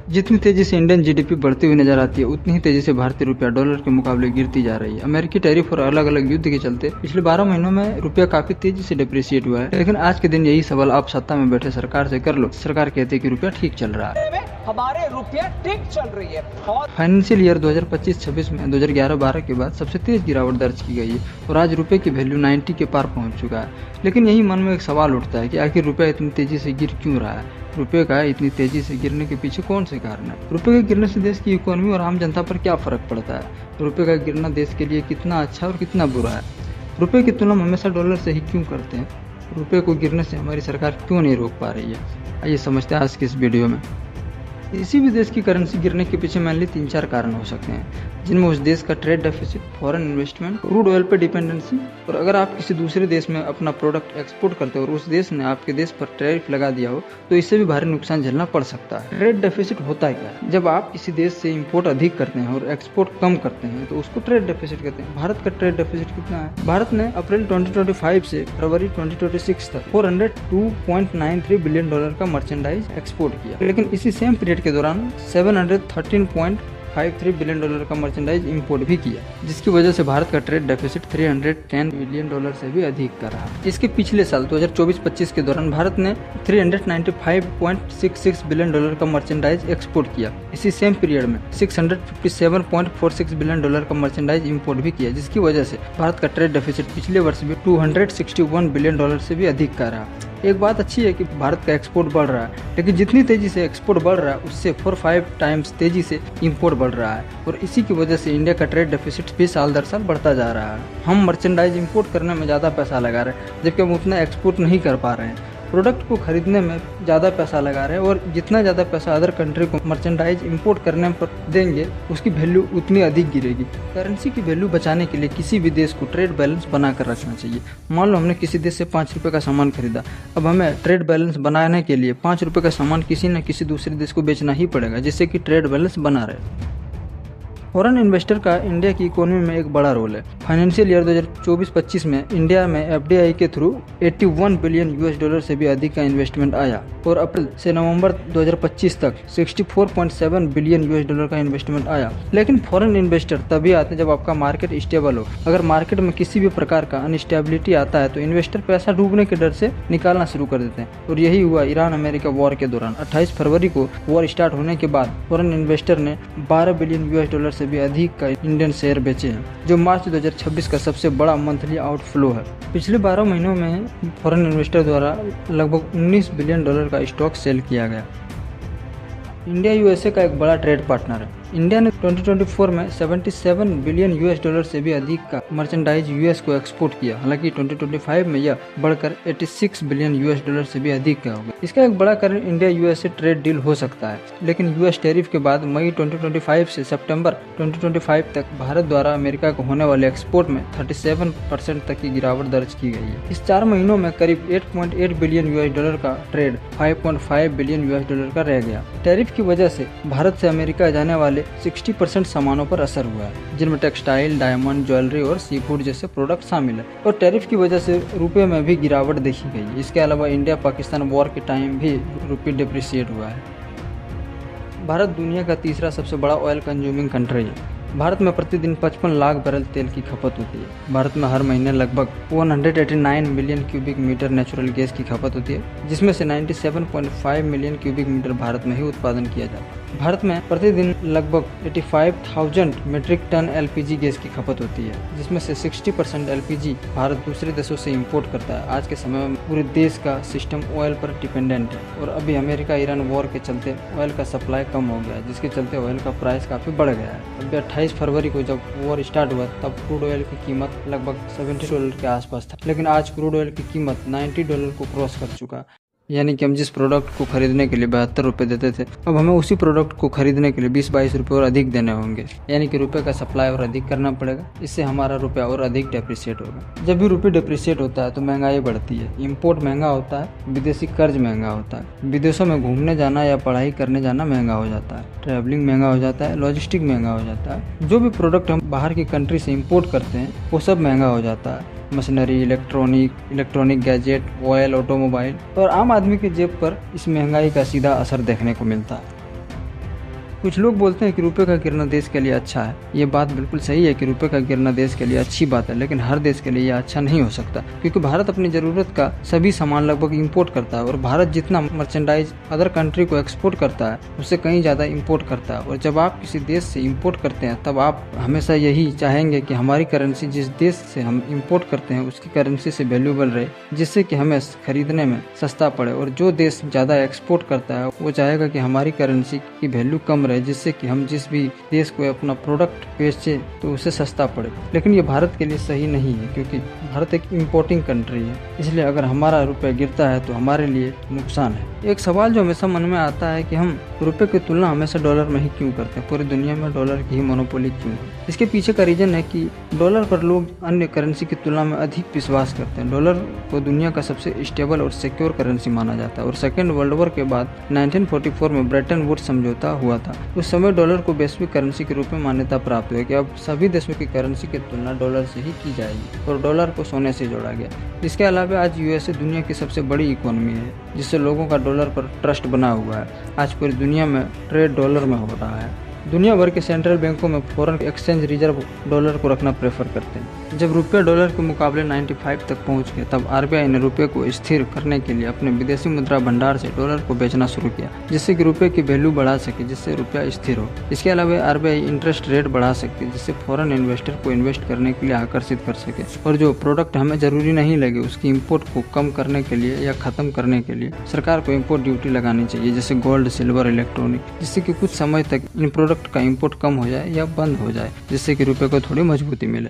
जितनी तेजी से इंडियन जीडीपी बढ़ती हुई नजर आती है, उतनी ही तेजी से भारतीय रुपया डॉलर के मुकाबले गिरती जा रही है। अमेरिकी टैरिफ और अलग अलग युद्ध के चलते पिछले 12 महीनों में रुपया काफी तेजी से डिप्रिशिएट हुआ है। लेकिन आज के दिन यही सवाल आप सत्ता में बैठे सरकार से कर लो, सरकार कहती है कि रुपया ठीक चल रहा है, हमारे रुपया ठीक चल रही है। और फाइनेंशियल ईयर 2025-26 में 2011-12 के बाद सबसे तेज गिरावट दर्ज की गई है और आज रुपए की वैल्यू 90 के पार पहुंच चुका है। लेकिन यही मन में एक सवाल उठता है कि आखिर रुपया इतनी तेजी से गिर क्यों रहा है? रुपये का इतनी तेजी से गिरने के पीछे कौन से कारण है? रुपये के गिरने से देश की इकोनॉमी और आम जनता पर क्या फर्क पड़ता है? रुपये का गिरना देश के लिए कितना अच्छा और कितना बुरा है? रुपये की तुलना हमेशा डॉलर से ही क्यों करते हैं? रुपये को गिरने से हमारी सरकार क्यों नहीं रोक पा रही है? आइए समझते हैं आज की इस वीडियो में। किसी भी देश की करेंसी गिरने के पीछे मेनली 3-4 कारण हो सकते हैं, जिनमें उस देश का trade deficit, foreign investment, crude oil पर डिपेंडेंसी, और अगर आप किसी दूसरे देश में अपना प्रोडक्ट एक्सपोर्ट करते हो और उस देश ने आपके देश पर टैरिफ लगा दिया हो तो इससे भी भारी नुकसान झेलना पड़ सकता है। ट्रेड डेफिसिट होता है क्या है? जब आप किसी देश से इंपोर्ट अधिक करते हैं और एक्सपोर्ट कम करते हैं तो उसको ट्रेड डेफिसिट कहते हैं। भारत का ट्रेड डेफिसिट कितना है? भारत ने अप्रैल 2025 से फरवरी 2026 तक $402.93 बिलियन का मर्चेंडाइज एक्सपोर्ट किया, लेकिन इसी सेम पीरियड के दौरान $713.53 बिलियन का मर्चेंडाइज इंपोर्ट भी किया, जिसकी वजह से भारत का ट्रेड डेफिसिट $310 बिलियन से भी अधिक का रहा। इसके पिछले साल 2024-25 के दौरान भारत ने $395.66 बिलियन का मर्चेंडाइज एक्सपोर्ट किया। इसी सेम पीरियड में $657.46 बिलियन का मर्चेंडाइज इंपोर्ट भी किया, जिसकी वजह से भारत का ट्रेड डेफिसिट पिछले वर्ष भी $261 बिलियन से भी अधिक का रहा। एक बात अच्छी है कि भारत का एक्सपोर्ट बढ़ रहा है, लेकिन जितनी तेजी से एक्सपोर्ट बढ़ रहा है उससे 4-5 टाइम्स तेजी से इंपोर्ट बढ़ रहा है, और इसी की वजह से इंडिया का ट्रेड डेफिसिट भी साल दर साल बढ़ता जा रहा है। हम मर्चेंडाइज इंपोर्ट करने में ज़्यादा पैसा लगा रहे हैं, जबकि हम उतना एक्सपोर्ट नहीं कर पा रहे हैं। प्रोडक्ट को खरीदने में ज़्यादा पैसा लगा रहे हैं, और जितना ज़्यादा पैसा अदर कंट्री को मर्चेंडाइज इंपोर्ट करने पर देंगे उसकी वैल्यू उतनी अधिक गिरेगी। करेंसी की वैल्यू बचाने के लिए किसी भी देश को ट्रेड बैलेंस बना कर रखना चाहिए। मान लो हमने किसी देश से 5 रुपये का सामान खरीदा, अब हमें ट्रेड बैलेंस बनाने के लिए 5 रुपये का सामान किसी न किसी दूसरे देश को बेचना ही पड़ेगा, जिससे कि ट्रेड बैलेंस बना रहे। फॉरेन इन्वेस्टर का इंडिया की इकोनॉमी में एक बड़ा रोल है। फाइनेंशियल ईयर 2024-25 में इंडिया में एफडीआई के थ्रू $81 बिलियन से भी अधिक का इन्वेस्टमेंट आया, और अप्रैल से नवंबर 2025 तक $64.7 बिलियन का इन्वेस्टमेंट आया। लेकिन फॉरेन इन्वेस्टर तभी आते हैं जब आपका मार्केट स्टेबल हो। अगर मार्केट में किसी भी प्रकार का अनस्टेबिलिटी आता है तो इन्वेस्टर पैसा डूबने के डर से निकालना शुरू कर देते हैं, और यही हुआ ईरान अमेरिका वॉर के दौरान। 28 फरवरी को वॉर स्टार्ट होने के बाद फॉरेन इन्वेस्टर ने $12 बिलियन से भी अधिक का इंडियन शेयर बेचे हैं, जो मार्च 2026 का सबसे बड़ा मंथली आउटफ्लो है। पिछले 12 महीनों में फॉरेन इन्वेस्टर द्वारा लगभग $19 बिलियन का स्टॉक सेल किया गया। इंडिया यूएसए का एक बड़ा ट्रेड पार्टनर है। इंडिया ने 2024 में $77 बिलियन से भी अधिक का मर्चेंडाइज यूएस को एक्सपोर्ट किया। हालांकि 2025 में यह बढ़कर $86 बिलियन से भी अधिक का होगा। इसका एक बड़ा कारण इंडिया यूएसए ट्रेड डील हो सकता है, लेकिन यूएस टैरिफ के बाद मई 2025 से सितंबर 2025 तक भारत द्वारा अमेरिका को होने वाले एक्सपोर्ट में 37% तक की गिरावट दर्ज की गई है। इस 4 महीनों में करीब $8.8 बिलियन का ट्रेड $5.5 बिलियन का रह गया। टैरिफ की वजह से भारत से अमेरिका जाने वाले 60% सामानों पर असर हुआ है, जिनमें टेक्सटाइल, डायमंड, ज्वेलरी और सी फूड जैसे प्रोडक्ट शामिल है। और टैरिफ की वजह से रुपये में भी गिरावट देखी गई। इसके अलावा इंडिया पाकिस्तान वॉर के टाइम भी रुपये डिप्रिशिएट हुआ है। भारत दुनिया का तीसरा सबसे बड़ा ऑयल कंज्यूमिंग कंट्री है। भारत में प्रतिदिन 55 लाख बैरल तेल की खपत होती है। भारत में हर महीने लगभग 189 million cubic metre natural gas की खपत होती है, जिसमें से 97.5 मिलियन क्यूबिक मीटर भारत में ही उत्पादन किया जाता है। भारत में प्रतिदिन लगभग 85,000 मीट्रिक टन एलपीजी गैस की खपत होती है, जिसमें से 60% एलपीजी भारत दूसरे देशों से इंपोर्ट करता है। आज के समय में पूरे देश का सिस्टम ऑयल पर डिपेंडेंट है, और अभी अमेरिका ईरान वॉर के चलते ऑयल का सप्लाई कम हो गया है, जिसके चलते ऑयल का प्राइस काफ़ी बढ़ गया है। अभी 28 फरवरी को जब वॉर स्टार्ट हुआ तब क्रूड ऑयल की कीमत लगभग $70 के आसपास था, लेकिन आज क्रूड ऑयल की कीमत $90 को क्रॉस कर चुका। यानी कि हम जिस प्रोडक्ट को खरीदने के लिए 72 रुपये देते थे, अब हमें उसी प्रोडक्ट को खरीदने के लिए 20-22 रुपये और अधिक देने होंगे। यानी कि रुपये का सप्लाई और अधिक करना पड़ेगा। इससे हमारा रुपया और अधिक डेप्रिशिएट होगा। जब भी रुपये डेप्रिशिएट होता है तो महंगाई बढ़ती है। इंपोर्ट महंगा होता है, विदेशी कर्ज महंगा होता है, विदेशों में घूमने जाना या पढ़ाई करने जाना महंगा हो जाता है, ट्रैवलिंग महंगा हो जाता है, लॉजिस्टिक महंगा हो जाता है। जो भी प्रोडक्ट हम बाहर की कंट्री से इम्पोर्ट करते हैं वो सब महंगा हो जाता है। Machinery, electronic gadget, oil, automobile, और आम आदमी की जेब पर इस महंगाई का सीधा असर देखने को मिलता है। कुछ लोग बोलते हैं कि रुपए का गिरना देश के लिए अच्छा है। ये बात बिल्कुल सही है कि रुपए का गिरना देश के लिए अच्छी बात है, लेकिन हर देश के लिए यह अच्छा नहीं हो सकता, क्योंकि भारत अपनी जरूरत का सभी सामान लगभग इंपोर्ट करता है और भारत जितना मर्चेंडाइज अदर कंट्री को एक्सपोर्ट करता है उससे कहीं ज़्यादा इंपोर्ट करता है। और जब आप किसी देश से इंपोर्ट करते हैं तब आप हमेशा यही चाहेंगे कि हमारी करेंसी जिस देश से हम इंपोर्ट करते हैं उसकी करेंसी से वैल्यूएबल रहे, जिससे कि हमें खरीदने में सस्ता पड़े। और जो देश ज़्यादा एक्सपोर्ट करता है वो चाहेगा कि हमारी करेंसी की वैल्यू कम रहे, जिससे कि हम जिस भी देश को अपना प्रोडक्ट बेचे तो उसे सस्ता पड़े। लेकिन ये भारत के लिए सही नहीं है, क्योंकि भारत एक इम्पोर्टिंग कंट्री है, इसलिए अगर हमारा रुपया गिरता है तो हमारे लिए नुकसान है। एक सवाल जो हमेशा मन में आता है कि हम रुपए की तुलना हमेशा डॉलर में ही क्यों करते हैं, पूरी दुनिया में डॉलर की ही मोनोपोली क्यों है। इसके पीछे का रीजन है कि डॉलर पर लोग अन्य करेंसी की तुलना में अधिक विश्वास करते हैं। डॉलर को दुनिया का सबसे स्टेबल और सिक्योर करेंसी माना जाता है और सेकेंड वर्ल्ड वॉर के बाद 1944 में ब्रेटन वुड्स समझौता हुआ था। उस समय डॉलर को वैश्विक करेंसी के रूप में मान्यता प्राप्त हुई कि अब सभी देशों की करेंसी की तुलना डॉलर से ही की जाएगी और डॉलर को सोने से जोड़ा गया। इसके अलावा आज यूएसए दुनिया की सबसे बड़ी इकोनॉमी है, जिससे लोगों का डॉलर पर ट्रस्ट बना हुआ है। आज पूरी दुनिया में ट्रेड डॉलर में हो रहा है। दुनिया भर के सेंट्रल बैंकों में फॉरेन एक्सचेंज रिजर्व डॉलर को रखना प्रेफर करते हैं। जब रुपया डॉलर के मुकाबले 95 तक पहुंच गया तब आरबीआई ने रुपये को स्थिर करने के लिए अपने विदेशी मुद्रा भंडार से डॉलर को बेचना शुरू किया, जिससे कि रुपये की वैल्यू बढ़ा सके, जिससे रुपया स्थिर हो। इसके अलावा आरबीआई इंटरेस्ट रेट बढ़ा सकती है, जिससे फॉरेन इन्वेस्टर को इन्वेस्ट करने के लिए आकर्षित कर सके और जो प्रोडक्ट हमें जरूरी नहीं लगे उसकी इम्पोर्ट को कम करने के लिए या खत्म करने के लिए सरकार को इम्पोर्ट ड्यूटी लगानी चाहिए, जैसे गोल्ड, सिल्वर, इलेक्ट्रॉनिक, जिससे कि कुछ समय तक इन प्रोडक्ट का इम्पोर्ट कम हो जाए या बंद हो जाए, जिससे कि रुपये को थोड़ी मजबूती मिले।